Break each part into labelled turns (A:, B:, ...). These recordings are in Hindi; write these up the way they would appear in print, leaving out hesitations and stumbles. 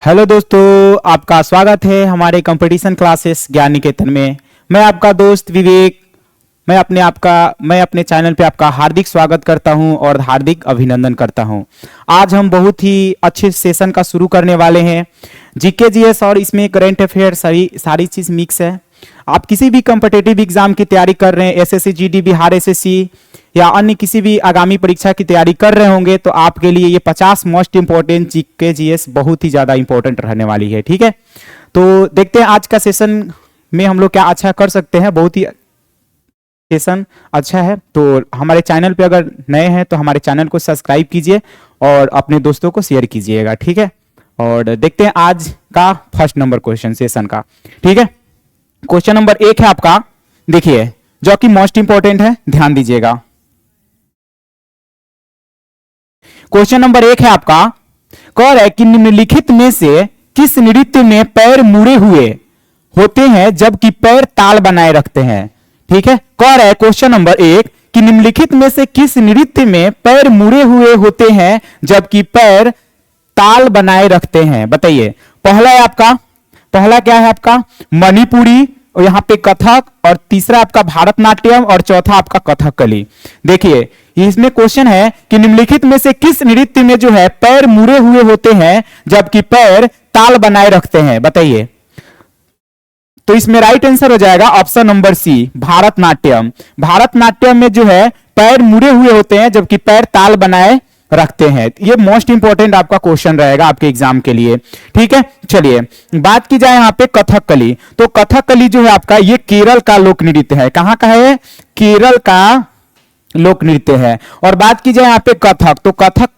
A: हेलो दोस्तों, आपका स्वागत है हमारे कंपटीशन क्लासेस ज्ञान निकेतन में। मैं आपका दोस्त विवेक। मैं अपने चैनल पे आपका हार्दिक स्वागत करता हूं और हार्दिक अभिनंदन करता हूं। आज हम बहुत ही अच्छे सेशन का शुरू करने वाले हैं। जीके जीएस और इसमें करंट अफेयर सारी चीज मिक्स है। आप किसी भी कॉम्पिटिटिव एग्जाम की तैयारी कर रहे हैं, एसएससी जीडी, बिहार एसएससी या अन्य किसी भी आगामी परीक्षा की तैयारी कर रहे होंगे, तो आपके लिए ये 50 मोस्ट इंपोर्टेंट जीके जीएस बहुत ही ज्यादा इंपॉर्टेंट रहने वाली है। ठीक है, तो देखते हैं आज का सेशन में हम लोग क्या अच्छा कर सकते हैं। बहुत ही सेशन अच्छा है, तो हमारे चैनल पे अगर नए हैं तो हमारे चैनल को सब्सक्राइब कीजिए और अपने दोस्तों को शेयर कीजिएगा। ठीक है, और देखते हैं आज का फर्स्ट नंबर क्वेश्चन सेशन का। ठीक है, क्वेश्चन नंबर 1 है आपका, देखिए, जो कि मोस्ट इंपॉर्टेंट है, ध्यान दीजिएगा। क्वेश्चन नंबर 1 है आपका, कह रहा है कि निम्नलिखित में से किस नृत्य में पैर मुड़े हुए होते हैं जबकि पैर ताल बनाए रखते हैं। ठीक है, कह रहा है क्वेश्चन नंबर 1 कि निम्नलिखित में से किस नृत्य में पैर मुड़े हुए होते हैं जबकि पैर ताल बनाए रखते हैं। बताइए, पहला क्या है आपका मणिपुरी, और यहां पे कथक, और तीसरा आपका भारतनाट्यम, और चौथा आपका कथकली। देखिए, इसमें क्वेश्चन है कि निम्नलिखित में से किस नृत्य में जो है पैर मुड़े हुए होते हैं जबकि पैर ताल बनाए रखते हैं। बताइए, तो इसमें राइट आंसर हो जाएगा option number C, Bharatanatyam. Bharatanatyam में जो है पैर मुड़े हुए होते हैं जबकि पैर ताल बनाए रखते हैं। ये मोस्ट इंपॉर्टेंट आपका क्वेश्चन रहेगा आपके एग्जाम के लिए। ठीक है, चलिए बात की जाए यहाँ पे कथकली। तो कथकली जो है आपका, ये केरल का लोक नृत्य है। कहां का है? केरल का लोक नृत्य है। और बात की जाए यहाँ पे कथक, तो कथक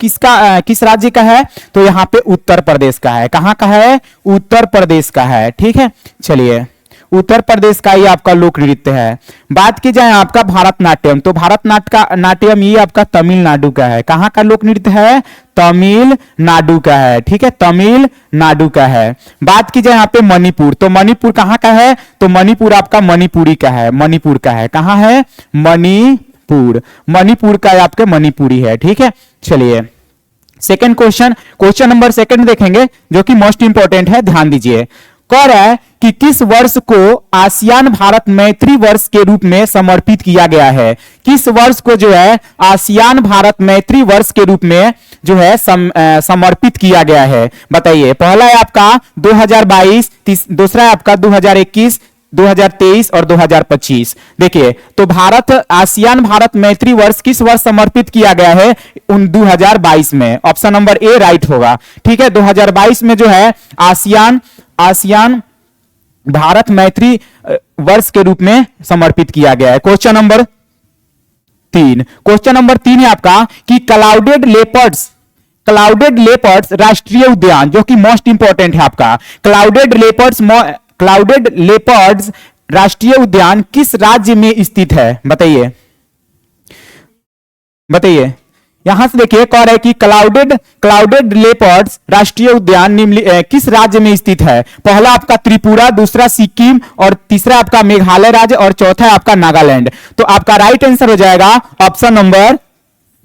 A: किस राज्य का है? तो यहाँ पे उत्तर प्रदेश का है। कहां का है? उत्तर प्रदेश का है। ठीक है, चलिए, उत्तर प्रदेश का ये आपका लोक नृत्य है। बात की जाए आपका भारतनाट्यम, तो भारतनाट्यम ये आपका तमिलनाडु का है। कहां का लोक नृत्य है? तमिलनाडु का है। ठीक है, तमिलनाडु का है। बात की जाए यहाँ पे मणिपुर, तो मणिपुर कहां का है? तो मणिपुर आपका मणिपुरी का है। मणिपुर का है। कहां है? मणिपुर का आपके मणिपुरी है। ठीक है, चलिए सेकंड क्वेश्चन नंबर 2 देखेंगे, जो कि मोस्ट इंपॉर्टेंट है, ध्यान दीजिए। कह रहा है कि किस वर्ष को आसियान भारत मैत्री वर्ष के रूप में समर्पित किया गया है। किस वर्ष को जो है आसियान भारत मैत्री वर्ष के रूप में जो है समर्पित किया गया है। बताइए, पहला है आपका 2022, दूसरा है आपका 2021, 2023 और 2025। देखिए, तो आसियान भारत मैत्री वर्ष किस वर्ष समर्पित किया गया है? 2022 में। ऑप्शन नंबर ए राइट होगा। ठीक है, 2022 में जो है आसियान भारत मैत्री वर्ष के रूप में समर्पित किया गया है। क्वेश्चन नंबर 3 है आपका कि क्लाउडेड लेपर्ड्स राष्ट्रीय उद्यान, जो कि मोस्ट इंपॉर्टेंट है आपका, क्लाउडेड लेपर्ड्स राष्ट्रीय उद्यान किस राज्य में स्थित है? बताइए, यहां से देखिए, कह रहा है कि क्लाउडेड लेपर्ड्स राष्ट्रीय उद्यान किस राज्य में स्थित है? पहला आपका त्रिपुरा, दूसरा सिक्किम, और तीसरा आपका मेघालय राज्य, और चौथा है आपका नागालैंड। तो आपका राइट आंसर हो जाएगा option number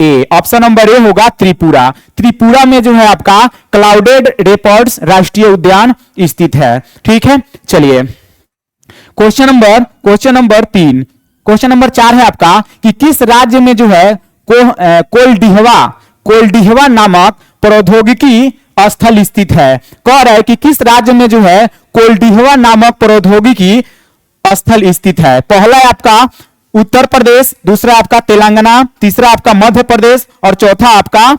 A: A. Option number A होगा त्रिपुरा। त्रिपुरा में जो है आपका क्लाउडेड लेपर्ड्स राष्ट्रीय उद्यान स्थित है। ठीक है, चलिए क्वेश्चन नंबर 4 है आपका कि किस राज्य में जो है कोलडिहवा नामक प्रौद्योगिकी स्थल स्थित है। कह रहा है कि किस राज्य में जो है कोलडिहवा नामक प्रौद्योगिकी स्थल स्थित है। पहला है आपका उत्तर प्रदेश, दूसरा आपका तेलंगाना, तीसरा आपका मध्य प्रदेश, और चौथा आपका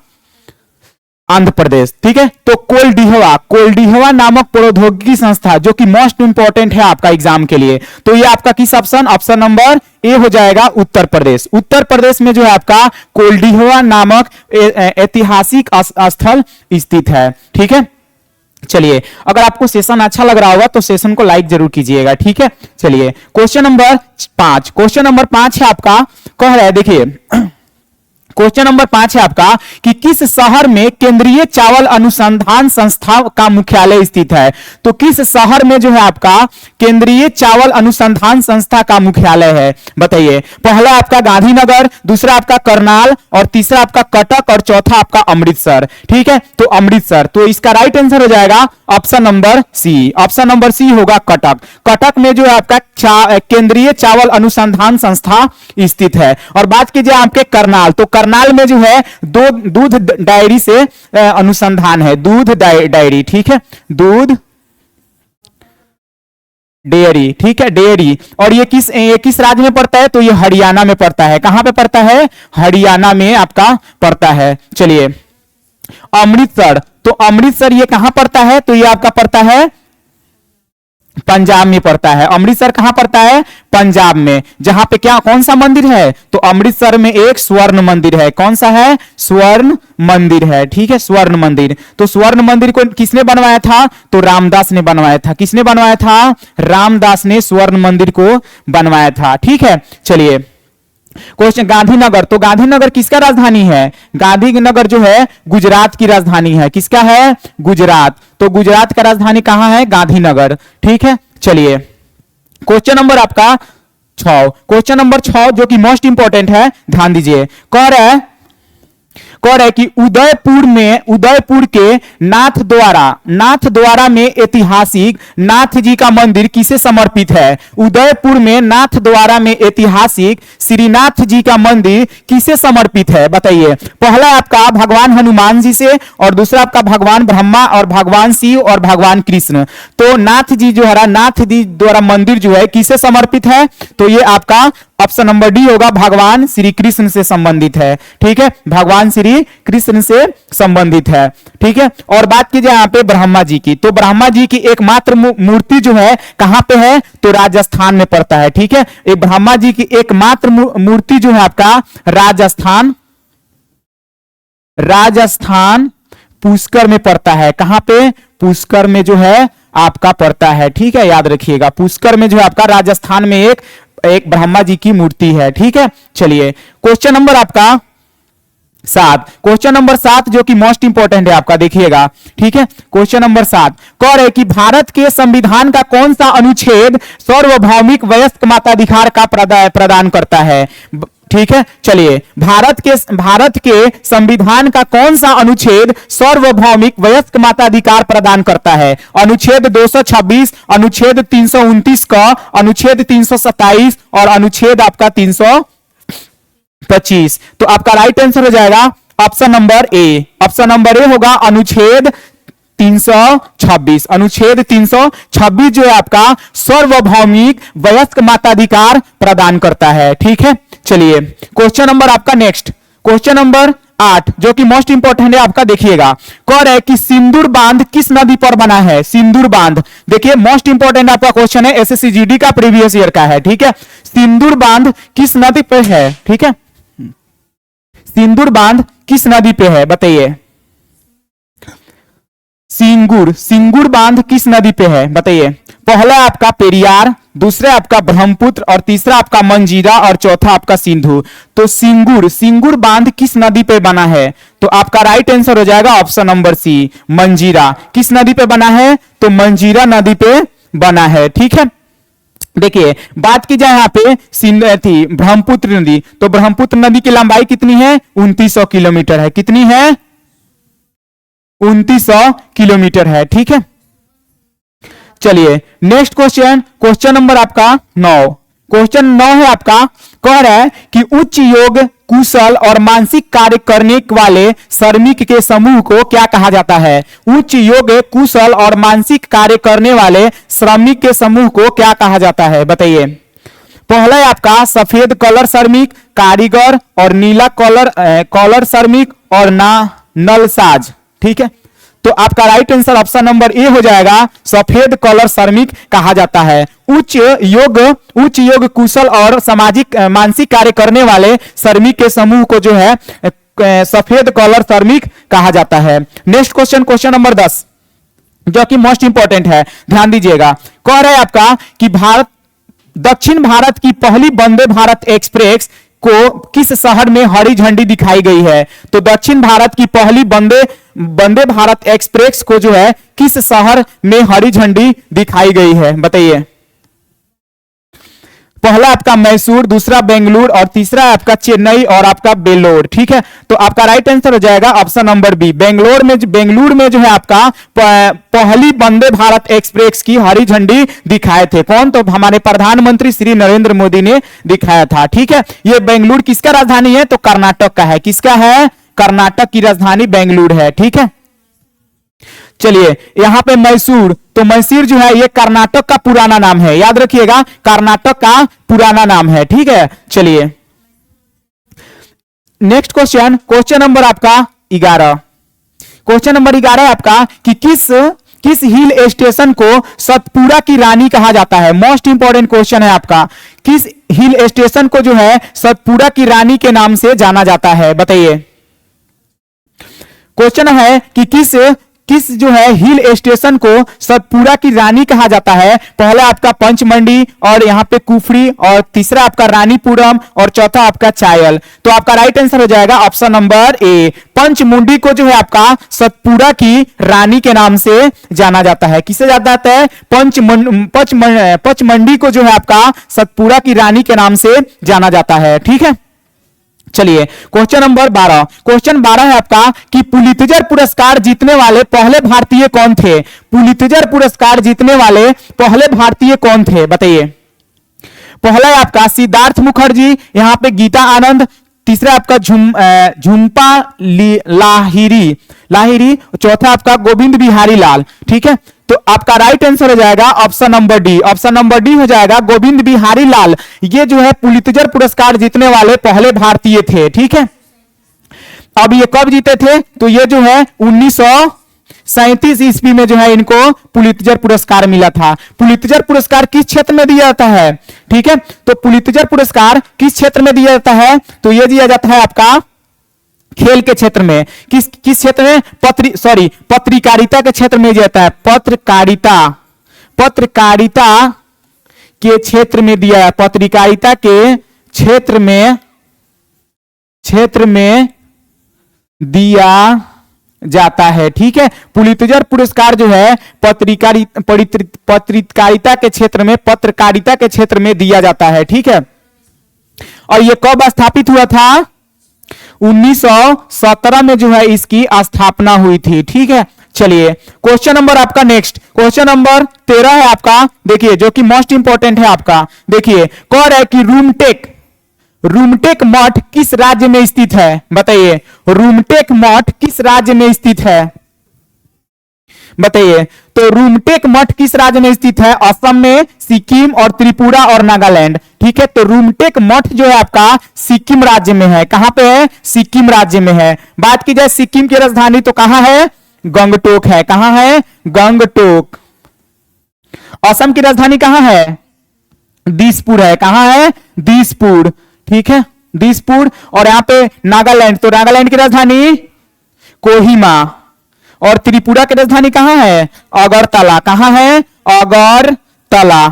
A: आंध्र प्रदेश। ठीक है, तो कोलडिहवा नामक प्रौद्योगिकी संस्था, जो कि मोस्ट इंपॉर्टेंट है आपका एग्जाम के लिए, तो ये आपका किस ऑप्शन नंबर ए हो जाएगा, उत्तर प्रदेश। उत्तर प्रदेश में जो है आपका कोलडिहवा नामक ऐतिहासिक स्थल स्थित है। ठीक है, चलिए, अगर आपको सेशन अच्छा लग रहा होगा तो सेशन को लाइक जरूर कीजिएगा। ठीक है, चलिए क्वेश्चन नंबर 5 है आपका, कह रहा है, देखिए क्वेश्चन नंबर 5 है आपका कि किस शहर में केंद्रीय चावल अनुसंधान संस्था का मुख्यालय स्थित है। तो किस शहर में जो है आपका केंद्रीय चावल अनुसंधान संस्था का मुख्यालय है, बताइए। पहला आपका गांधीनगर, दूसरा आपका करनाल, और तीसरा आपका कटक, और चौथा आपका अमृतसर। ठीक है, तो अमृतसर, तो इसका राइट आंसर हो जाएगा option number C. Option number C होगा कटक। कटक में जो है आपका केंद्रीय चावल अनुसंधान संस्था स्थित है। और बात कीजिए आपके करनाल, तो करनाल में जो है दूध डायरी से अनुसंधान है, दूध डायरी। ठीक है, दूध डेयरी। ठीक है, डेयरी। और ये किस राज्य में पड़ता है, तो ये हरियाणा में पड़ता है। कहां पे पड़ता है, हरियाणा में आपका पड़ता है। चलिए, अमृतसर, तो अमृतसर ये कहां पड़ता है, तो ये आपका पड़ता है पंजाब में पड़ता है। अमृतसर कहां पड़ता है, पंजाब में। जहां पे क्या कौन सा मंदिर है, तो अमृतसर में एक स्वर्ण मंदिर है। कौन सा है, स्वर्ण मंदिर है। ठीक है, स्वर्ण मंदिर। तो स्वर्ण मंदिर को किसने बनवाया था, तो रामदास ने बनवाया था। किसने बनवाया था, रामदास ने स्वर्ण मंदिर को बनवाया था। ठीक है, चलिए क्वेश्चन, गांधीनगर, तो गांधीनगर किसका राजधानी है, गांधीनगर जो है गुजरात की राजधानी है। किसका है, गुजरात। तो गुजरात का राजधानी कहां है, गांधीनगर। ठीक है, चलिए क्वेश्चन नंबर आपका 6, क्वेश्चन नंबर 6 जो कि मोस्ट इंपॉर्टेंट है, ध्यान दीजिए। कह रहा है कि उदयपुर के नाथ द्वारा में ऐतिहासिक नाथ जी का मंदिर किसे समर्पित है। उदयपुर में नाथ द्वारा में ऐतिहासिक श्रीनाथ जी का मंदिर किसे समर्पित है, बताइए। पहला आपका भगवान हनुमान जी से, और दूसरा आपका भगवान ब्रह्मा और भगवान शिव और भगवान कृष्ण। तो नाथ जी जो है, नाथ जी द्वारा मंदिर जो है किसे समर्पित है, तो ये आपका ऑप्शन नंबर डी होगा, भगवान श्री कृष्ण से संबंधित है। ठीक है, भगवान श्री कृष्ण से संबंधित है। ठीक है, और बात कीजिए यहाँ पे ब्रह्मा जी की, तो ब्रह्मा जी की एकमात्र मूर्ति जो है कहां पे है, तो राजस्थान में पड़ता है। ठीक है, एक ब्रह्मा जी की एकमात्र मूर्ति जो है आपका राजस्थान पुष्कर में पड़ता है। कहां पे, पुष्कर में जो है आपका पड़ता है। ठीक है, याद रखिएगा, पुष्कर में जो है आपका राजस्थान में एक ब्रह्मा जी की मूर्ति है। ठीक है, चलिए क्वेश्चन नंबर आपका 7, क्वेश्चन नंबर 7 जो कि मोस्ट इंपॉर्टेंट है आपका, देखिएगा। ठीक है, क्वेश्चन नंबर 7 कह रहे कि भारत के संविधान का कौन सा अनुच्छेद सार्वभौमिक वयस्क मताधिकार का प्रदान करता है। ठीक है, चलिए भारत के संविधान का कौन सा अनुच्छेद सार्वभौमिक वयस्क मताधिकार प्रदान करता है। अनुच्छेद 226, अनुच्छेद 329 का, अनुच्छेद 327 और अनुच्छेद आपका 325। तो आपका राइट आंसर हो जाएगा option number A. Option number A होगा अनुच्छेद 326। अनुच्छेद 326 जो है आपका सार्वभौमिक वयस्क मताधिकार प्रदान करता है। ठीक है, चलिए क्वेश्चन नंबर आपका नेक्स्ट, क्वेश्चन नंबर 8 जो कि मोस्ट इंपॉर्टेंट है आपका, देखिएगा। कह रहा है कि सिंदूर बांध किस नदी पर बना है। सिंदूर बांध, देखिए मोस्ट इंपॉर्टेंट आपका क्वेश्चन है, एसएससी जीडी का प्रीवियस ईयर का है। ठीक है, सिंदूर बांध किस नदी पे है। ठीक है, सिंदूर बांध किस नदी पे है, बताइए। सिंगूर बांध किस नदी पे है, बताइए। पहला आपका पेरियार, दूसरा आपका ब्रह्मपुत्र, और तीसरा आपका मंजीरा, और चौथा आपका सिंधु। तो सिंगूर बांध किस नदी पे बना है, तो आपका राइट आंसर हो जाएगा ऑप्शन नंबर सी, मंजीरा। किस नदी पे बना है, तो मंजीरा नदी पे बना है। ठीक है, देखिए बात की जाए यहाँ पे थी ब्रह्मपुत्र नदी, तो ब्रह्मपुत्र नदी की लंबाई कितनी है, 2900 किलोमीटर है। कितनी है, 2900 किलोमीटर है। ठीक है, चलिए नेक्स्ट क्वेश्चन, क्वेश्चन नंबर आपका 9, क्वेश्चन 9 है आपका। कह रहा है कि उच्च योग कुशल और मानसिक कार्य करने वाले श्रमिक के समूह को क्या कहा जाता है। उच्च योग कुशल और मानसिक कार्य करने वाले श्रमिक के समूह को क्या कहा जाता है, बताइए। पहला है आपका सफेद कलर श्रमिक, कारीगर, और नीला कॉलर श्रमिक, और नलसाज। ठीक है, तो आपका right answer option number A हो जाएगा, सफेद कॉलर श्रमिक कहा जाता है। उच्च योग कुशल और मानसिक कार्य करने वाले श्रमिक के समूह को जो है सफेद कॉलर श्रमिक कहा जाता है। नेक्स्ट क्वेश्चन, क्वेश्चन नंबर 10 जो कि मोस्ट इंपॉर्टेंट है, ध्यान दीजिएगा। कह रहा है आपका कि दक्षिण भारत की पहली वंदे भारत एक्सप्रेस किस शहर में हरी झंडी दिखाई गई है? तो दक्षिण भारत की पहली वंदे भारत एक्सप्रेस को जो है किस शहर में हरी झंडी दिखाई गई है? बताइए। पहला आपका मैसूर, दूसरा बेंगलुरु और तीसरा आपका चेन्नई और आपका बेलोर। ठीक है, तो आपका राइट आंसर हो जाएगा ऑप्शन नंबर बी। बेंगलुरु में जो है आपका पहली वंदे भारत एक्सप्रेस की हरी झंडी दिखाए थे। कौन? तो हमारे प्रधानमंत्री श्री नरेंद्र मोदी ने दिखाया था। ठीक है, ये बेंगलुरु किसका राजधानी है? तो कर्नाटक का है। किसका है? कर्नाटक की राजधानी बेंगलुरु है। ठीक है, चलिए यहां पे मैसूर, तो मैसूर जो है ये कर्नाटक का पुराना नाम है, याद रखिएगा, कर्नाटक का पुराना नाम है। ठीक है, चलिए नेक्स्ट क्वेश्चन, क्वेश्चन नंबर आपका 11। क्वेश्चन नंबर 11 है आपका कि किस हिल स्टेशन को सतपुड़ा की रानी कहा जाता है? मोस्ट इंपॉर्टेंट क्वेश्चन है आपका। किस हिल स्टेशन को जो है सतपुड़ा की रानी के नाम से जाना जाता है? बताइए। क्वेश्चन है कि किस जो है हिल स्टेशन को सतपुड़ा की रानी कहा जाता है? पहला आपका पंचमंडी और यहाँ पे कुफरी और तीसरा आपका रानीपुरम और चौथा आपका चायल। तो आपका राइट आंसर हो जाएगा ऑप्शन नंबर ए। पंचमुंडी को जो है आपका सतपुड़ा की रानी के नाम से जाना जाता है। किसे जाना जाता है? पंचमंडी को जो है आपका सतपुड़ा की रानी के नाम से जाना जाता है। ठीक है, चलिए क्वेश्चन नंबर 12। क्वेश्चन 12 है आपका कि पुलित्जर पुरस्कार जीतने वाले पहले भारतीय कौन थे? पुलित्जर पुरस्कार जीतने वाले पहले भारतीय कौन थे? बताइए। पहला है आपका सिद्धार्थ मुखर्जी, यहां पे गीता आनंद, तीसरा आपका झुम्पा लाहिरी, चौथा आपका गोविंद बिहारी लाल। ठीक है, तो आपका राइट आंसर हो जाएगा option number D. Option number D हो जाएगा गोविंद बिहारी लाल। ये जो है पुलित्जर पुरस्कार जीतने वाले पहले भारतीय थे। ठीक है, अब ये कब जीते थे? तो ये जो है 1937 ईस्वी में जो है इनको पुलित्जर पुरस्कार मिला था। पुलित्जर पुरस्कार किस क्षेत्र में दिया जाता है? ठीक है, तो पुलित्जर पुरस्कार किस क्षेत्र में दिया जाता है? तो ये दिया जाता है आपका खेल के क्षेत्र में। किस क्षेत्र में? पत्रकारिता के क्षेत्र में जाता है। पत्रकारिता के क्षेत्र में दिया है। पत्रकारिता के क्षेत्र में दिया जाता है। ठीक है, पुलित्जर पुरस्कार जो है पत्रकारिता के क्षेत्र में दिया जाता है। ठीक है, और ये कब स्थापित हुआ था? 1917 में जो है इसकी स्थापना हुई थी। ठीक है, चलिए क्वेश्चन नंबर आपका नेक्स्ट, क्वेश्चन नंबर 13 है आपका। देखिए जो कि मोस्ट इंपॉर्टेंट है आपका। देखिए कह रहा है कि रूमटेक मठ किस राज्य में स्थित है? बताइए, रूमटेक मठ किस राज्य में स्थित है? बताइए। तो रूमटेक मठ किस राज्य में स्थित है? असम में, सिक्किम और त्रिपुरा और नागालैंड। ठीक है, तो रूमटेक मठ जो है आपका सिक्किम राज्य में है। कहां पे है? सिक्किम राज्य में है। बात की जाए सिक्किम की राजधानी तो कहां है? गंगटोक है। कहां है? गंगटोक। असम की राजधानी कहां है? दिसपुर है। कहां है? दिसपुर। ठीक है, दिसपुर। और यहां पे नागालैंड, तो नागालैंड की राजधानी कोहिमा। और त्रिपुरा की राजधानी कहां है? अगरतला। कहां है? अगरतला।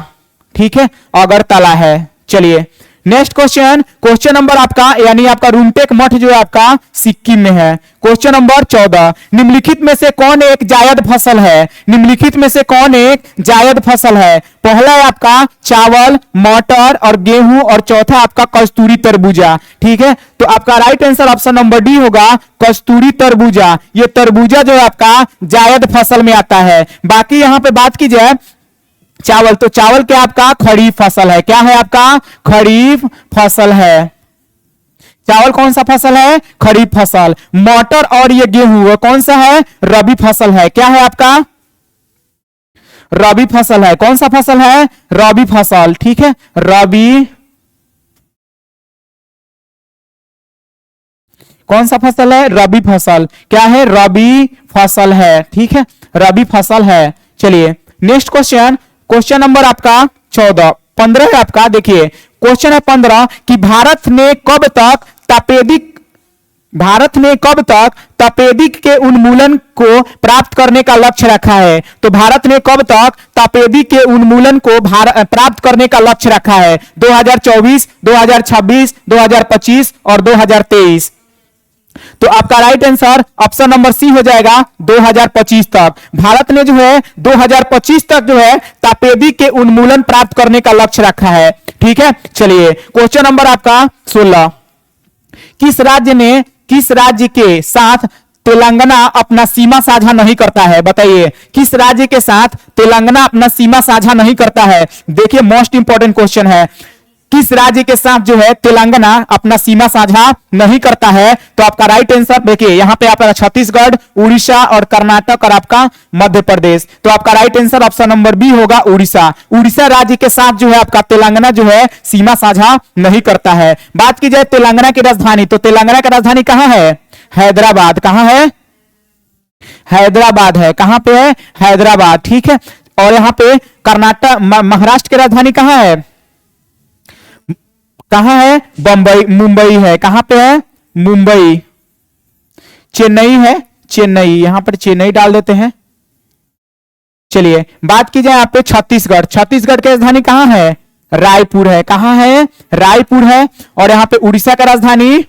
A: ठीक है, अगरतला है। चलिए नेक्स्ट क्वेश्चन, क्वेश्चन नंबर आपका यानी आपका रूमटेक मठ जो है आपका सिक्किम में है। क्वेश्चन नंबर 14, निम्नलिखित में से कौन एक जायद फसल है? निम्नलिखित में से कौन एक जायद फसल है? पहला है आपका चावल, मटर और गेहूं और चौथा आपका कस्तूरी तरबूजा। ठीक है, तो आपका right answer option number D होगा कस्तूरी तरबूजा। ये तरबूजा जो है आपका जायद फसल में आता है। बाकी यहां पे बात की जाए चावल, तो चावल क्या आपका खरीफ फसल है। क्या है आपका? खरीफ फसल है। चावल कौन सा फसल है? खरीफ फसल। मटर और ये गेहूं वो कौन सा है? रबी फसल है। क्या है आपका? रबी फसल है। कौन सा फसल है? रबी फसल। ठीक है, रबी। कौन सा फसल है? रबी फसल। क्या है? रबी फसल है। ठीक है, रबी फसल है। चलिए नेक्स्ट क्वेश्चन, क्वेश्चन नंबर आपका 15 है आपका। देखिए क्वेश्चन है 15 कि भारत ने कब तक भारत ने कब तक तपेदिक के उन्मूलन को प्राप्त करने का लक्ष्य रखा है? तो भारत ने कब तक तपेदिक के उन्मूलन को प्राप्त करने का लक्ष्य रखा है? 2024, 2026, 2025 और 2023। तो आपका right answer option number C हो जाएगा 2025 तक। भारत ने जो है 2025 तक जो है तपेदिक के उन्मूलन प्राप्त करने का लक्ष्य रखा है। ठीक है, चलिए क्वेश्चन नंबर आपका 16। किस राज्य के साथ तेलंगाना अपना सीमा साझा नहीं करता है? बताइए, किस राज्य के साथ तेलंगाना अपना सीमा साझा नहीं करता है? देखिए मोस्ट इंपॉर्टेंट क्वेश्चन है, किस राज्य के साथ जो है तेलंगाना अपना सीमा साझा नहीं करता है? तो आपका राइट आंसर देखिए यहां पे आपका छत्तीसगढ़, उड़ीसा और कर्नाटक और आपका मध्य प्रदेश। तो आपका right answer option number B होगा उड़ीसा। उड़ीसा राज्य के साथ जो है आपका तेलंगाना जो है सीमा साझा नहीं करता है। बात की जाए तेलंगाना की राजधानी, तो तेलंगाना की राजधानी कहां है? हैदराबाद। कहां है? हैदराबाद है। कहां पे है? हैदराबाद। ठीक है, और यहां पे कर्नाटक महाराष्ट्र की राजधानी कहां है? कहां है? बंबई, मुंबई है। कहां पे है? मुंबई। चेन्नई है, चेन्नई, यहां पर चेन्नई डाल देते हैं। चलिए बात की जाए यहाँ पे छत्तीसगढ़, छत्तीसगढ़ की राजधानी कहां है? रायपुर है। कहां है? रायपुर है। और यहां पे उड़ीसा का राजधानी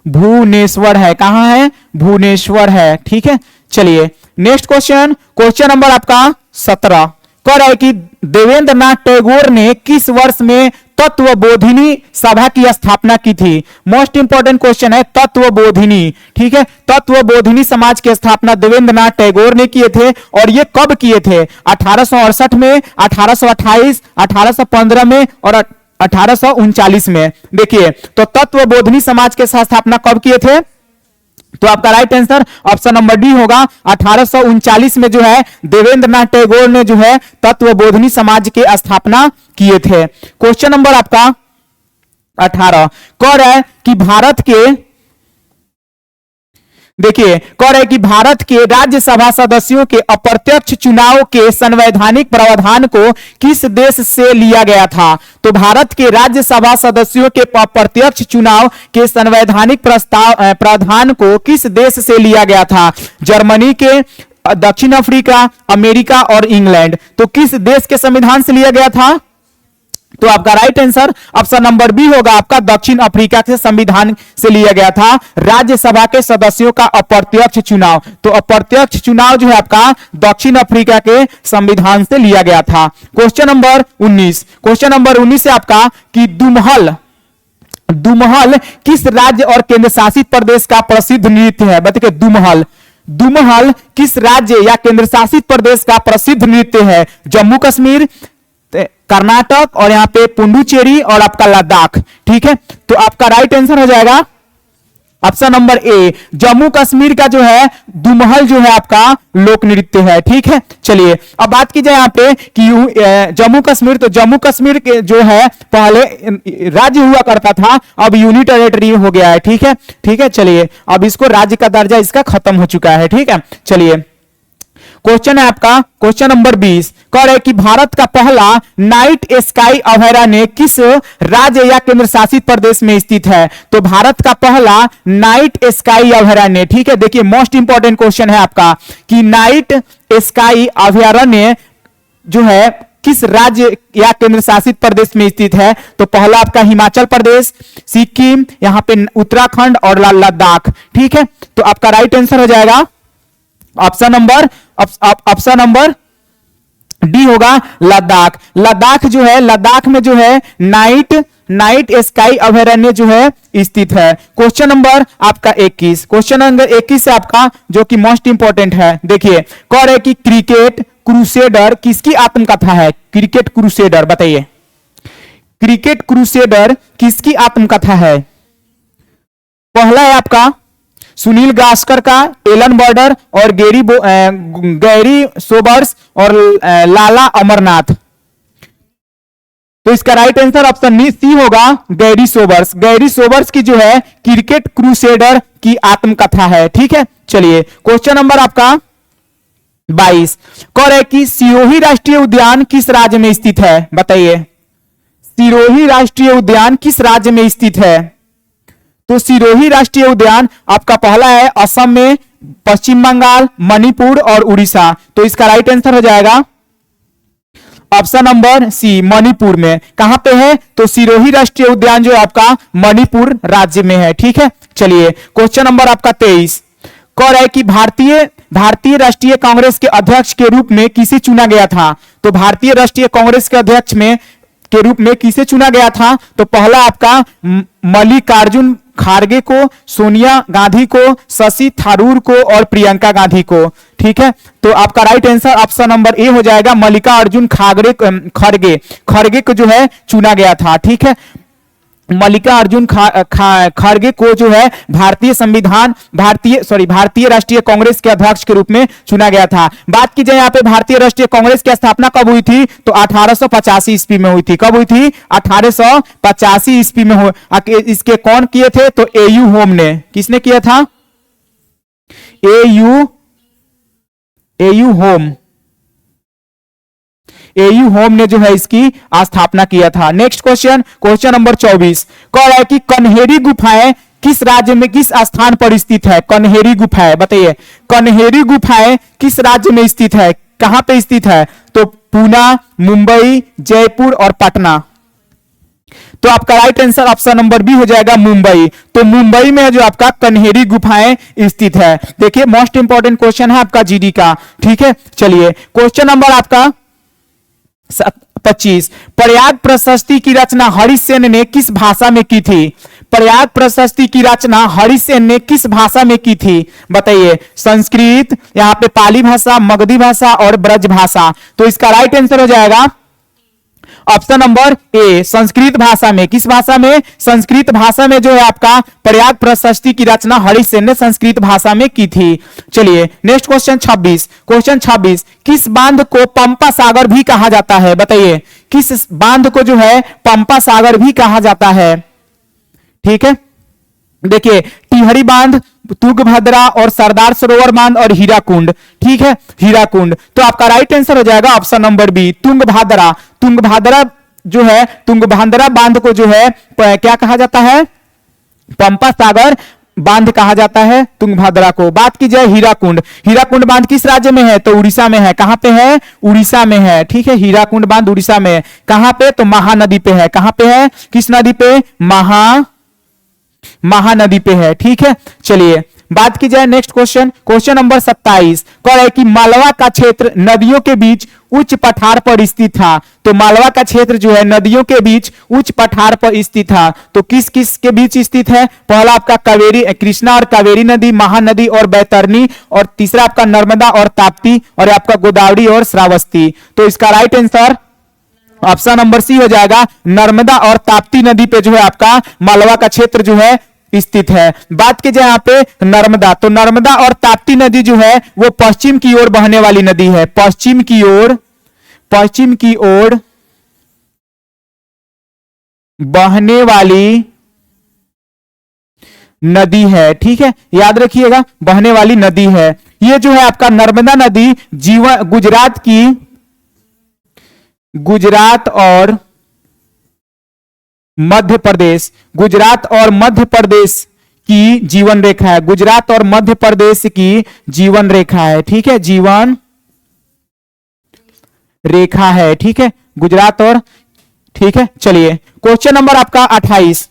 A: भुवनेश्वर है। कहां है? भुवनेश्वर है। ठीक है, चलिए नेक्स्ट क्वेश्चन, क्वेश्चन नंबर आपका 17 कह रहा है कि देवेंद्रनाथ टैगोर ने किस वर्ष में तत्वबोधिनी सभा की स्थापना की थी? मोस्ट इंपॉर्टेंट क्वेश्चन है, तत्वबोधिनी। ठीक है, तत्वबोधिनी समाज की स्थापना देवेंद्रनाथ टैगोर ने किए थे। और ये कब किए थे? 1868 में, 1828, 1815 में और 1839 में। देखिए तो तत्वबोधिनी समाज के स्थापना कब किए थे? तो आपका right answer option number D होगा 1839 में जो है देवेंद्रनाथ टैगोर ने जो है तत्वबोधिनी समाज की स्थापना किए थे। क्वेश्चन नंबर आपका 18 कह रहा है कि भारत के, देखिए कह रहा है कि भारत के राज्यसभा सदस्यों के अप्रत्यक्ष चुनाव के संवैधानिक प्रावधान को किस देश से लिया गया था? तो भारत के राज्यसभा सदस्यों के अप्रत्यक्ष चुनाव के संवैधानिक प्रावधान को किस देश से लिया गया था? जर्मनी के, दक्षिण अफ्रीका, अमेरिका और इंग्लैंड। तो किस देश के संविधान से लिया गया था? तो आपका right answer option number B होगा आपका दक्षिण अफ्रीका के संविधान से लिया गया था राज्यसभा के सदस्यों का अप्रत्यक्ष चुनाव। तो अप्रत्यक्ष चुनाव जो है आपका दक्षिण अफ्रीका के संविधान से लिया गया था। क्वेश्चन नंबर 19, क्वेश्चन नंबर 19 से आपका कि दुमहल किस राज्य और केंद्र शासित प्रदेश का प्रसिद्ध नृत्य है? बताइए दुमहल किस राज्य या केंद्र शासित प्रदेश का प्रसिद्ध नृत्य है? जम्मू कश्मीर, कर्नाटक और यहां पे पुडुचेरी और आपका लद्दाख। ठीक है, तो आपका राइट आंसर हो जाएगा option number A. Jammu Kashmir का जो है दुमहल जो है आपका लोक नृत्य है। ठीक है, चलिए अब बात की जाए यहाँ पे कि जम्मू कश्मीर, तो जम्मू कश्मीर के जो है पहले राज्य हुआ करता था, अब यूनिट टेरिटरी हो गया है। ठीक है, ठीक है, चलिए अब इसको राज्य का दर्जा इसका खत्म हो चुका है। ठीक है, चलिए क्वेश्चन है आपका क्वेश्चन नंबर 20 कह रहे कि भारत का पहला नाइट स्काई अभयारण्य किस राज्य या केंद्र शासित प्रदेश में स्थित है? तो भारत का पहला नाइट स्काई अभयारण्य, ठीक है, देखिए मोस्ट इंपॉर्टेंट क्वेश्चन है आपका कि नाइट स्काई अभयारण्य जो है किस राज्य या केंद्र शासित प्रदेश में स्थित है? तो पहला आपका हिमाचल प्रदेश, सिक्किम, यहां पे उत्तराखंड और लद्दाख। ठीक है, तो आपका राइट आंसर हो जाएगा ऑप्शन नंबर डी होगा लद्दाख। लद्दाख जो है, लद्दाख में जो है नाइट स्काई अभयारण्य जो है स्थित है। क्वेश्चन नंबर आपका 21, क्वेश्चन नंबर 21 से आपका जो कि मोस्ट इंपॉर्टेंट है, देखिए कह रहे कि क्रिकेट क्रूसेडर किसकी आत्मकथा है? क्रिकेट क्रूसेडर, बताइए क्रिकेट क्रूसेडर किसकी आत्मकथा है? पहला है आपका सुनील गावस्कर का, एलन बॉर्डर और गैरी सोबर्स और लाला अमरनाथ। तो इसका राइट आंसर ऑप्शन सी होगा गैरी सोबर्स। गैरी सोबर्स की जो है क्रिकेट क्रूसेडर की आत्मकथा है। ठीक है, चलिए क्वेश्चन नंबर आपका 22 कह रहे कि सिरोही राष्ट्रीय उद्यान किस राज्य में स्थित है? बताइए सिरोही राष्ट्रीय उद्यान किस राज्य में स्थित है? तो सिरोही राष्ट्रीय उद्यान आपका पहला है असम में, पश्चिम बंगाल, मणिपुर और उड़ीसा। तो इसका राइट आंसर हो जाएगा ऑप्शन नंबर सी, मणिपुर में। कहां पे है? तो सिरोही राष्ट्रीय उद्यान जो है आपका मणिपुर राज्य में है। ठीक है, चलिए क्वेश्चन नंबर आपका 23 कह रहा है कि भारतीय राष्ट्रीय कांग्रेस के अध्यक्ष के रूप में किसे चुना गया था? तो भारतीय राष्ट्रीय कांग्रेस के अध्यक्ष के रूप में किसे चुना गया था? तो पहला आपका मल्लिकार्जुन खड़गे को, सोनिया गांधी को, शशि थरूर को और प्रियंका गांधी को। ठीक है, तो आपका right answer option number A हो जाएगा, मल्लिकार्जुन खड़गे को जो है चुना गया था। ठीक है, मल्लिकार्जुन खड़गे को जो है भारतीय राष्ट्रीय कांग्रेस के अध्यक्ष के रूप में चुना गया था। बात की जाए यहाँ पे भारतीय राष्ट्रीय कांग्रेस की स्थापना कब हुई थी? तो 1885 ईस्वी में हुई थी। कब हुई थी? 1885 ईस्वी में हो। इसके कौन किए थे? तो एयू होम ने। किसने किया था? एयू होम ने जो है इसकी स्थापना किया था। नेक्स्ट क्वेश्चन नंबर 24 कह रहा है कि कन्हेरी गुफाएं किस राज्य में, किस स्थान पर स्थित है? कन्हेरी गुफाएं, बताइए कन्हेरी गुफाएं किस राज्य में स्थित है? कहां पे स्थित है? तो पूना, मुंबई, जयपुर और पटना। तो आपका right answer option number B हो जाएगा, मुंबई। तो मुंबई में जो आपका कन्हेरी गुफाएं स्थित है। देखिए मोस्ट इंपॉर्टेंट क्वेश्चन है आपका जीडी का। ठीक है, चलिए क्वेश्चन नंबर आपका 25 प्रयाग प्रशस्ति की रचना हरिसेन ने किस भाषा में की थी? प्रयाग प्रशस्ति की रचना हरिसेन ने किस भाषा में की थी? बताइए, संस्कृत, यहाँ पे पाली भाषा, मगधी भाषा और ब्रज भाषा। तो इसका राइट आंसर हो जाएगा ऑप्शन नंबर ए, संस्कृत भाषा में। किस भाषा में? संस्कृत भाषा में जो है आपका प्रयाग प्रशस्ति की रचना हरिसेन ने संस्कृत भाषा में की थी। चलिए नेक्स्ट क्वेश्चन 26 किस बांध को पंपा सागर भी कहा जाता है? बताइए किस बांध को जो है पंपा सागर भी कहा जाता है? ठीक है, देखिए टिहरी बांध, तुंगभद्रा और सरदार सरोवर बांध और हीराकुंड। ठीक है, हीराकुंड। तो आपका राइट आंसर हो जाएगा option number B, Tungabhadra. Tungabhadra जो है, तुंगभद्रा बांध को जो है क्या कहा जाता है? पंपा सागर बांध कहा जाता है तुंगभद्रा को। बात की जाए हीराकुंड बांध किस राज्य में है? तो उड़ीसा में है। कहां पे है? उड़ीसा में है। ठीक है, हीराकुंड बांध उड़ीसा में है। कहां पे? तो महानदी पे है। कहां पे है? किस नदी पे? महानदी पे है। ठीक है, चलिए बात की जाए नेक्स्ट क्वेश्चन नंबर 27 कह रहा है कि मालवा का क्षेत्र नदियों के बीच उच्च पठार पर स्थित था। तो मालवा का क्षेत्र जो है नदियों के बीच उच्च पठार पर स्थित था। तो किस किस के बीच स्थित है? पहला आपका कृष्णा और कावेरी नदी, महानदी और बैतरनी, और तीसरा आपका नर्मदा और ताप्ती, और आपका गोदावरी और श्रावस्ती। तो इसका right answer option number C हो जाएगा, नर्मदा और ताप्ती नदी पे जो है आपका मालवा का क्षेत्र जो है स्थित है। बात की जाए यहाँ पे नर्मदा, तो नर्मदा और ताप्ती नदी जो है वो पश्चिम की ओर बहने वाली नदी है। पश्चिम की ओर बहने वाली नदी है। ठीक है, याद रखिएगा बहने वाली नदी है। ये जो है आपका नर्मदा नदी गुजरात और मध्य प्रदेश की जीवन रेखा है। गुजरात और मध्य प्रदेश की जीवन रेखा है। ठीक है, जीवन रेखा है। ठीक है, गुजरात और, ठीक है, चलिए क्वेश्चन नंबर आपका 28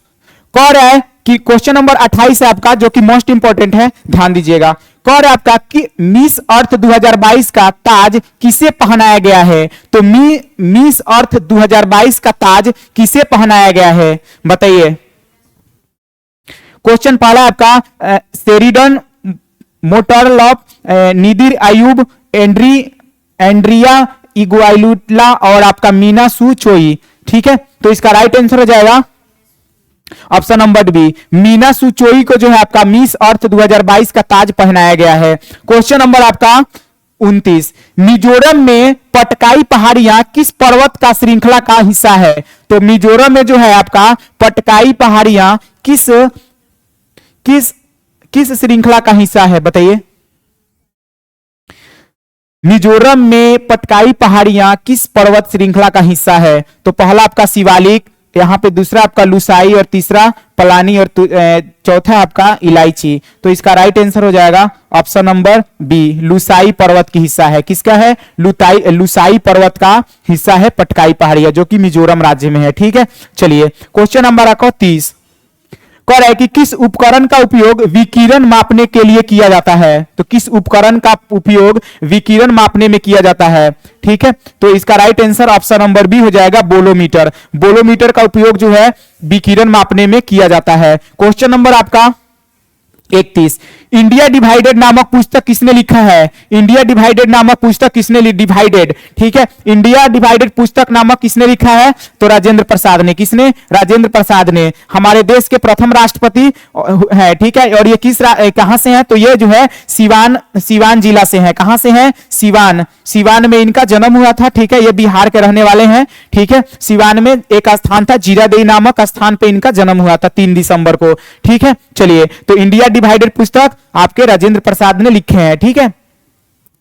A: कह रहा है कि क्वेश्चन नंबर 28 है आपका, जो कि मोस्ट इंपॉर्टेंट है, ध्यान दीजिएगा। कह रहा है आपका कि मिस अर्थ 2022 का ताज किसे पहनाया गया है? तो मिस अर्थ 2022 का ताज किसे पहनाया गया है? बताइए। क्वेश्चन पहला आपका शेरिडन मोटरलॉप, निदिर आयूब, एंड्रिया इगुआइलुला और आपका मीना सू चोई। ठीक है, तो इसका राइट आंसर हो जाएगा ऑप्शन नंबर बी, मीना सुचोई को जो है आपका मिस अर्थ 2022 का ताज पहनाया गया है। क्वेश्चन नंबर आपका 29 मिजोरम में पटकाई पहाड़ियां किस पर्वत का श्रृंखला का हिस्सा है? तो मिजोरम में जो है आपका पटकाई पहाड़ियां किस श्रृंखला का हिस्सा है? बताइए। मिजोरम में पटकाई पहाड़ियां किस पर्वत श्रृंखला का हिस्सा है? तो पहला आपका शिवालिक, यहाँ पे दूसरा आपका लुसाई और तीसरा पलानी और चौथा आपका इलायची। तो इसका राइट आंसर हो जाएगा ऑप्शन नंबर बी, लुसाई पर्वत की हिस्सा है। किसका है? लुसाई पर्वत का हिस्सा है पटकाई पहाड़ियां, जो कि मिजोरम राज्य में है। ठीक है, चलिए क्वेश्चन नंबर आपका 30 कह रहा है कि किस उपकरण का उपयोग विकिरण मापने के लिए किया जाता है? तो किस उपकरण का उपयोग विकिरण मापने में किया जाता है? ठीक है, तो इसका right answer option number B हो जाएगा, बोलोमीटर। बोलोमीटर का उपयोग जो है विकिरण मापने में किया जाता है। क्वेश्चन नंबर आपका 31 इंडिया डिवाइडेड नामक पुस्तक किसने लिखा है? इंडिया डिवाइडेड नामक पुस्तक किसने डिवाइडेड, ठीक है, इंडिया डिवाइडेड पुस्तक नामक किसने लिखा है? तो राजेंद्र प्रसाद ने। किसने? राजेंद्र प्रसाद ने। हमारे देश के प्रथम राष्ट्रपति है। ठीक है, और ये कहां से है? तो ये जो है सिवान जिला से है। कहां से है? सिवान में इनका जन्म हुआ था। ठीक है, ये बिहार के रहने वाले हैं। ठीक है, सिवान में एक स्थान था जीरादेई नामक स्थान पे इनका जन्म हुआ था 3 दिसंबर को। ठीक है, चलिए, तो इंडिया डिवाइडेड पुस्तक आपके राजेंद्र प्रसाद ने लिखे हैं। ठीक है,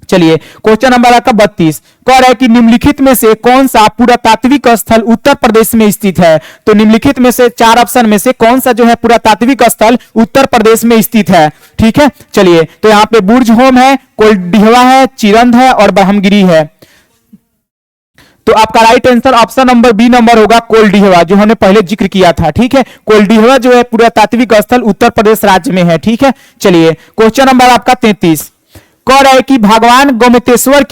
A: चलिए क्वेश्चन नंबर आपका 32 कह रहा है कि निम्नलिखित में से कौन सा पुरातात्विक स्थल उत्तर प्रदेश में स्थित है? तो निम्नलिखित में से 4 ऑप्शन में से कौन सा जो है पुरातात्विक स्थल उत्तर प्रदेश में स्थित है? ठीक है, चलिए, तो यहां पे बुर्ज होम है, कोलडिहवा है, चिरंद है और ब्रह्मगिरी है। तो आपका right answer option number B number होगा, कोलडिहवा, जो हमने पहले जिक्र किया था। ठीक है, कोलडिहवा जो है पुरातात्विक स्थल उत्तर प्रदेश राज्य में है। ठीक है, चलिए क्वेश्चन नंबर आपका 33 कह रहा है कि भगवान गोमतेश्वर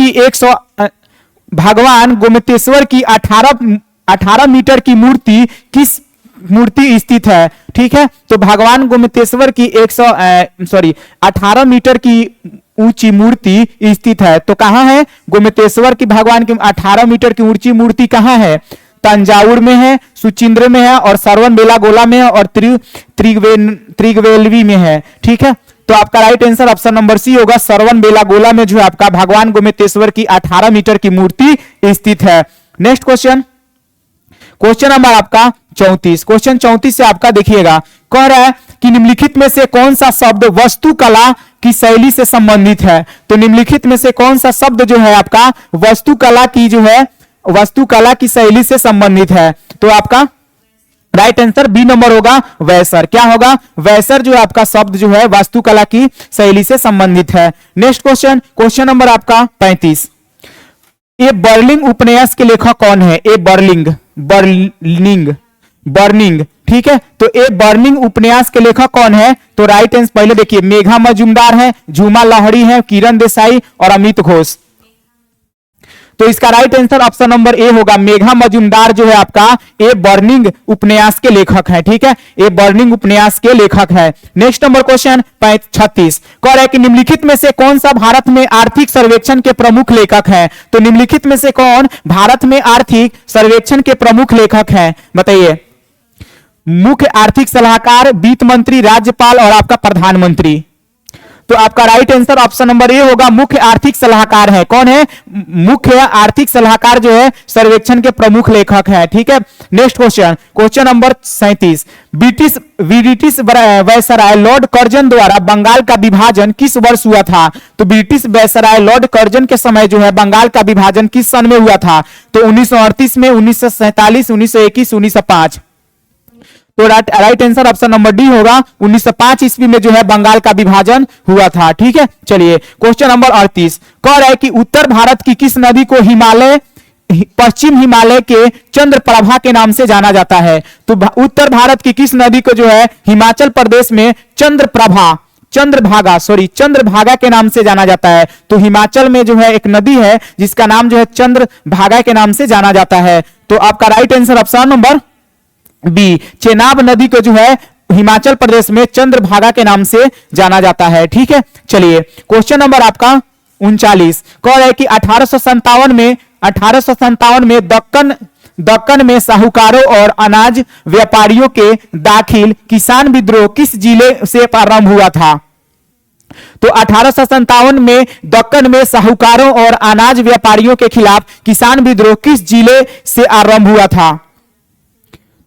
A: की 18 मीटर की मूर्ति किस मूर्ति स्थित है? ठीक है, तो भगवान गोमतेश्वर की 18 मीटर की ऊंची मूर्ति स्थित है। तो कहां है? गोमतेश्वर की भगवान की 18 मीटर की ऊंची मूर्ति कहां है? तंजावुर में है, सुचिंद्र में है और सरवन बेलागोला में है और त्रिगवेलवी में है। ठीक है, तो आपका right answer option number C होगा, सरवन बेलागोला में जो है आपका भगवान गोमतेश्वर की 18 मीटर की मूर्ति स्थित है। नेक्स्ट क्वेश्चन, क्वेश्चन नंबर आपका 34। क्वेश्चन 34 से आपका देखिएगा, कह रहा है कि निम्नलिखित में से कौन सा शब्द वास्तुकला की शैली से संबंधित है? तो निम्नलिखित में से कौन सा शब्द जो है आपका वास्तुकला की शैली से संबंधित है? तो आपका राइट आंसर बी नंबर होगा, वैसर। क्या होगा? वैसर जो है आपका शब्द जो है वास्तुकला की शैली से संबंधित है। नेक्स्ट क्वेश्चन, क्वेश्चन नंबर आपका 35 ए बर्लिंग उपन्यास के लेखक कौन है? ए बर्निंग, ठीक है, तो ए बर्निंग उपन्यास के लेखक कौन है? तो राइट आंसर पहले देखिए, मेघा मजुमदार है, झूमा लाहिड़ी है, किरण देसाई और अमित घोष। तो इसका right answer option number A होगा, मेघा मजुमदार जो है आपका ए बर्निंग उपन्यास के लेखक है। ठीक है, ए बर्निंग उपन्यास के लेखक है। नेक्स्ट नंबर क्वेश्चन 36 कह रहा है कि निम्नलिखित में से कौन सा भारत में आर्थिक सर्वेक्षण के प्रमुख लेखक है? तो निम्नलिखित में से कौन भारत में आर्थिक सर्वेक्षण के प्रमुख लेखक है? बताइए। मुख्य आर्थिक सलाहकार, वित्त मंत्री, राज्यपाल और आपका प्रधानमंत्री। तो आपका right answer option number A होगा, मुख्य आर्थिक सलाहकार है। कौन है? मुख्य आर्थिक सलाहकार जो है सर्वेक्षण के प्रमुख लेखक है। ठीक है, next question, question number 37 British viceroy Lord Curzon द्वारा बंगाल का विभाजन किस वर्ष हुआ था? तो ब्रिटिश वायसराय लॉर्ड कर्जन के समय जो है बंगाल का विभाजन किस सन में हुआ था? तो 1938 में, 1947, 1921, 1905। तो right answer option number D होगा, 1905 ईस्वी में जो है बंगाल का विभाजन हुआ था। ठीक है, चलिए क्वेश्चन नंबर 38 कह रहा है कि उत्तर भारत की किस नदी को पश्चिम हिमालय के चंद्रप्रभा के नाम से जाना जाता है? तो उत्तर भारत की किस नदी को जो है हिमाचल प्रदेश में चंद्रभागा के नाम से जाना जाता है? तो हिमाचल में जो है एक नदी है जिसका नाम जो है चंद्रभागा के नाम से जाना जाता है। तो आपका right answer option number B, Chenab नदी को जो है हिमाचल प्रदेश में चंद्रभागा के नाम से जाना जाता है। ठीक है, चलिए क्वेश्चन नंबर आपका 39 कह रहा है कि 1857 में दक्कन में साहूकारों और अनाज व्यापारियों के दाखिल किसान विद्रोह किस जिले से प्रारंभ हुआ था? तो 1857 में दक्कन में साहूकारों और अनाज व्यापारियों के खिलाफ किसान विद्रोह किस जिले से आरंभ हुआ था?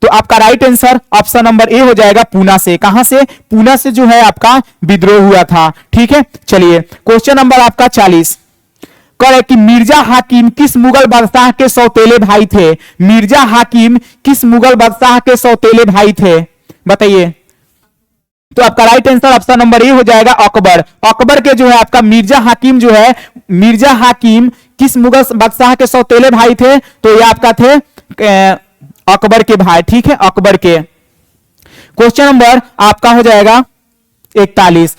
A: तो आपका right answer option number A हो जाएगा, पूना से। कहां से? पूना से जो है आपका विद्रोह हुआ था। ठीक है, चलिए क्वेश्चन नंबर आपका 40 कह कि मिर्जा हाकिम किस मुगल बादशाह के सौतेले भाई थे? मिर्जा हाकिम किस मुगल बादशाह के सौतेले भाई थे? बताइए। तो आपका right answer option number A हो जाएगा अकबर। अकबर के जो है आपका मिर्जा हाकिम जो है, मिर्जा हाकिम किस मुगल बादशाह के सौतेले भाई थे? तो ये आपका थे अकबर के भाई, ठीक है, अकबर के। क्वेश्चन नंबर आपका हो जाएगा 41।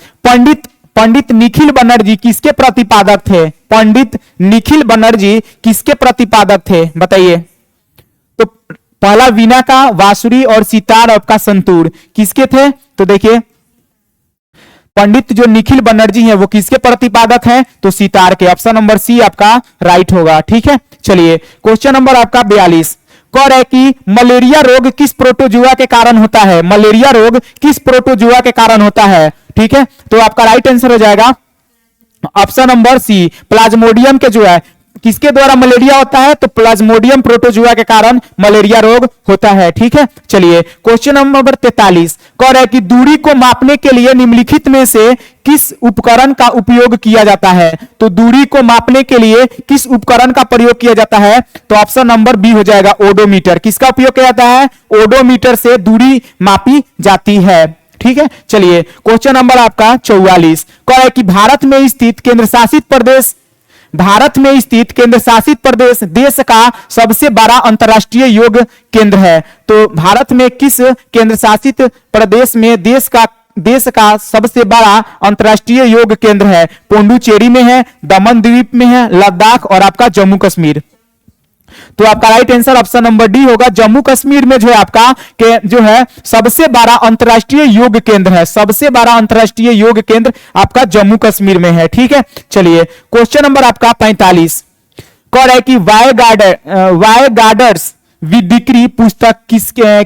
A: पंडित निखिल बनर्जी किसके प्रतिपादक थे? पंडित निखिल बनर्जी किसके प्रतिपादक थे? बताइए। तो पहला वीणा का, बांसुरी और सितार आपका संतूर किसके थे? तो देखिए पंडित जो निखिल बनर्जी हैं वो किसके प्रतिपादक हैं? तो सितार के। ऑप्शन नंबर सी आपका राइट होगा, ठीक है। चलिए क्वेश्चन नंबर आपका 42 कह रहा है कि मलेरिया रोग किस प्रोटोजुआ के कारण होता है? मलेरिया रोग किस प्रोटोजुआ के कारण होता है? ठीक है, तो आपका राइट आंसर हो जाएगा ऑप्शन नंबर सी, प्लाज्मोडियम के जो है किसके द्वारा मलेरिया होता है? तो प्लाज्मोडियम प्रोटोजुआ के कारण मलेरिया रोग होता है, ठीक है। चलिए क्वेश्चन नंबर 43 कह रहा है कि दूरी को मापने के लिए निम्नलिखित में से किस उपकरण का उपयोग किया जाता है? तो दूरी को मापने के लिए किस उपकरण का प्रयोग किया जाता है? तो ऑप्शन नंबर बी हो जाएगा ओडोमीटर। किसका उपयोग किया जाता है? ओडोमीटर से दूरी मापी जाती है, ठीक है। चलिए क्वेश्चन नंबर आपका 44 कह रहा है कि भारत में स्थित केंद्र शासित प्रदेश देश का सबसे बड़ा अंतरराष्ट्रीय योग केंद्र है। तो भारत में किस केंद्र शासित प्रदेश में देश का सबसे बड़ा अंतरराष्ट्रीय योग केंद्र है? पुडुचेरी में है, दमन द्वीप में है, लद्दाख और आपका जम्मू कश्मीर। तो आपका right answer option number D होगा। जम्मू कश्मीर में जो है आपका जो है सबसे बड़ा अंतरराष्ट्रीय योग केंद्र है, सबसे बड़ा अंतरराष्ट्रीय योग केंद्र आपका जम्मू कश्मीर में है, ठीक है। चलिए क्वेश्चन नंबर आपका 45 कह रहा है कि वाई गार्डर्स डिक्री पुस्तक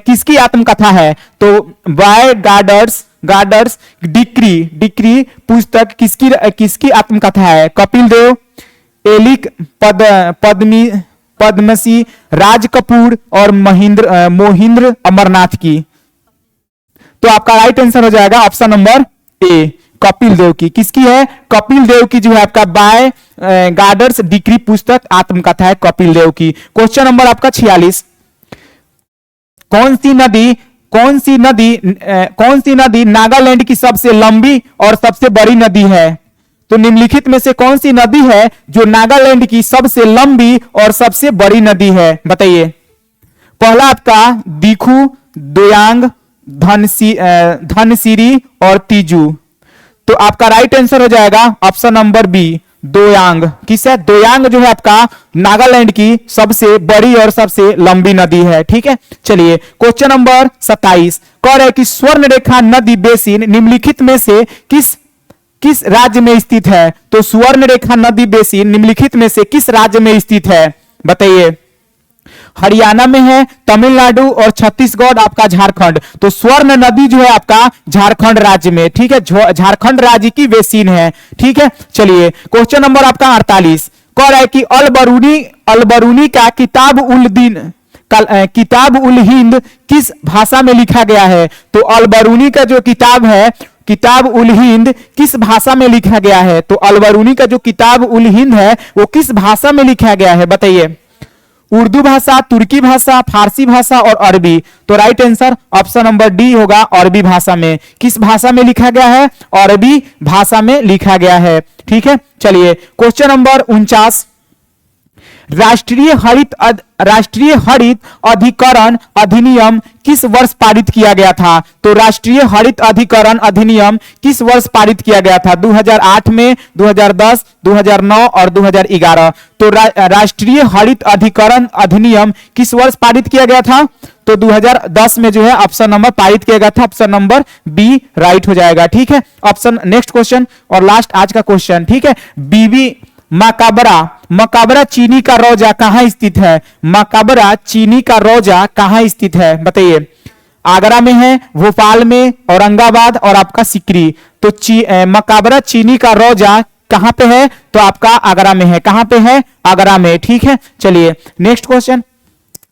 A: किसकी आत्मकथा है? तो वाई गार्डर्स डिक्री पुस्तक किसकी आत्मकथा है? कपिल देव, एलिक पद्मसी, राज कपूर और मोहिंद्र अमरनाथ की। तो आपका राइट आंसर हो जाएगा option number A, Kapil Dev की। किसकी है? कपिल देव की जो है आपका बाय गार्डर्स डिक्री पुस्तक आत्मकथा है कपिल देव की। क्वेश्चन नंबर आपका 46 कौन सी नदी नागालैंड की सबसे लंबी और सबसे बड़ी नदी है? तो निम्नलिखित में से कौन सी नदी है जो नागालैंड की सबसे लंबी और सबसे बड़ी नदी है? बताइए। पहला आपका दीखू, दोयांग, धनसिरी और तीजू। तो आपका राइट आंसर हो जाएगा ऑप्शन नंबर बी, दोयांग। किस है? दोयांग जो है आपका नागालैंड की सबसे बड़ी और सबसे लंबी नदी है, ठीक है। चलिए क्वेश्चन नंबर 27 कह रहा है कि स्वर्णरेखा नदी बेसिन निम्नलिखित में से किस राज्य में स्थित है? तो स्वर्णरेखा नदी बेसिन निम्नलिखित में से किस राज्य में स्थित है? बताइए। हरियाणा में है, तमिलनाडु और छत्तीसगढ़ आपका झारखंड। तो स्वर्ण नदी जो है आपका झारखंड राज्य में, ठीक है, झारखंड राज्य की बेसिन है, ठीक है। चलिए क्वेश्चन नंबर आपका 48 कह रहा है कि अलबरूनी का किताब उल हिंद किस भाषा में लिखा गया है? तो अलबरूनी का जो किताब है, किताब उल हिंद किस भाषा में लिखा गया है? तो अलबरूनी का जो किताब उल हिंद है वो किस भाषा में लिखा गया है? बताइए। उर्दू भाषा, तुर्की भाषा, फारसी भाषा और अरबी। तो right answer option number D होगा, अरबी भाषा में। किस भाषा में लिखा गया है? अरबी भाषा में लिखा गया है, ठीक है। चलिए क्वेश्चन नंबर 49 राष्ट्रीय हरित अधिकरण अधिनियम किस वर्ष पारित किया गया था? तो राष्ट्रीय हरित अधिकरण अधिनियम किस वर्ष पारित किया गया था? 2008 में, 2010, 2009 और 2011। तो राष्ट्रीय हरित अधिकरण अधिनियम किस वर्ष पारित किया गया था? तो 2010 में जो है ऑप्शन नंबर पारित किया गया था। ऑप्शन नंबर बी राइट हो जाएगा, ठीक है। ऑप्शन नेक्स्ट क्वेश्चन और लास्ट आज का क्वेश्चन, ठीक है। बीबी मकबरा चीनी का रोजा कहां स्थित है? मकबरा चीनी का रोजा कहां स्थित है? बताइए। आगरा में है, भोपाल में, औरंगाबाद और आपका सिकरी। तो मकबरा चीनी का रोजा कहां पे है? तो आपका आगरा में है। कहां पे है? आगरा में, ठीक है। चलिए नेक्स्ट क्वेश्चन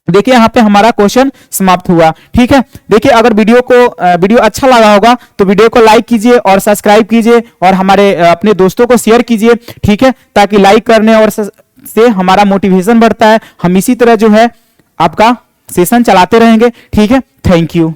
A: देखिए यहाँ पे हमारा क्वेश्चन समाप्त हुआ। ठीक है, देखिए अगर वीडियो अच्छा लगा होगा तो वीडियो को लाइक कीजिए और सब्सक्राइब कीजिए और हमारे अपने दोस्तों को शेयर कीजिए। ठीक है, ताकि लाइक करने और से हमारा मोटिवेशन बढ़ता है। हम इसी तरह जो है आपका सेशन चलाते रहेंगे। ठीक है, थैंक यू।